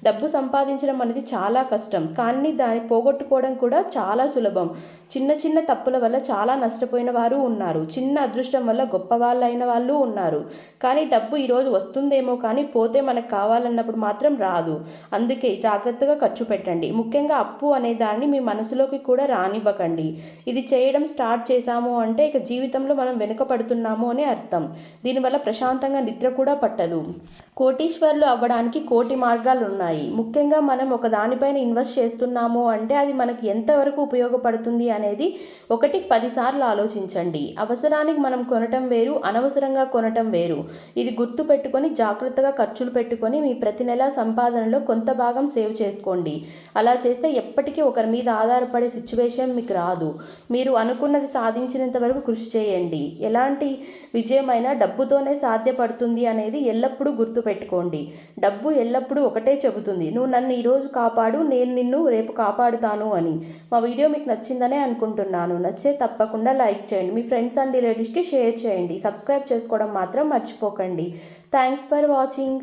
డబ్బు సంపాదించడం అనేది చాలా కష్టం, కానీ దాన్ని పోగొట్టుకోవడం కూడా చాలా సులభం. చిన్న చిన్న తప్పుల వల్ల చాలా నష్టపోయిన వారు ఉన్నారు. చిన్న అదృష్టం వల్ల గొప్ప వాళ్ళైన వాళ్ళు ఉన్నారు. కానీ డబ్బు ఈరోజు వస్తుందేమో కానీ పోతే మనకు కావాలన్నప్పుడు మాత్రం రాదు. అందుకే జాగ్రత్తగా ఖర్చు పెట్టండి. ముఖ్యంగా అప్పు అనే దాన్ని మీ మనసులోకి కూడా రానివ్వకండి. ఇది చేయడం స్టార్ట్ చేశాము అంటే ఇక జీవితంలో మనం వెనుకపడుతున్నాము అని అర్థం. దీనివల్ల ప్రశాంతంగా నిద్ర కూడా పట్టదు. కోటీశ్వరులు అవ్వడానికి కోటి మార్గాలు ఉన్నాయి. ముఖ్యంగా మనం ఒక దానిపైన ఇన్వెస్ట్ చేస్తున్నాము అంటే అది మనకి ఎంతవరకు ఉపయోగపడుతుంది అనేది 10 సార్లు ఆలోచించండి. అవసరానికి మనం కొనటం వేరు, అనవసరంగా కొనటం వేరు. ఇది గుర్తు పెట్టుకొని జాగ్రత్తగా ఖర్చులు పెట్టుకొని మీ ప్రతి నెల సంపాదనలో కొంత భాగం సేవ్ చేసుకోండి. అలా చేస్తే ఎప్పటికీ ఒకరి మీద ఆధారపడే సిచ్యువేషన్ మీకు రాదు. మీరు అనుకున్నది సాధించినంత వరకు కృషి చేయండి. ఎలాంటి విజయమైనా డబ్బుతోనే సాధ్యపడుతుంది అనేది ఎల్లప్పుడూ గుర్తుపెట్టుకోండి. డబ్బు ఎల్లప్పుడూ ఒకటే చెబుతుంది, నువ్వు నన్ను ఈరోజు కాపాడు, నేను నిన్ను రేపు కాపాడుతాను అని. మా వీడియో మీకు నచ్చిందనే అనుకుంటున్నాను. నచ్చితే తప్పకుండా లైక్ చేయండి, మీ ఫ్రెండ్స్ అండ్ రిలేటివ్స్కి షేర్ చేయండి. సబ్స్క్రైబ్ చేసుకోవడం మాత్రం మర్చిపోకండి. Thanks for watching.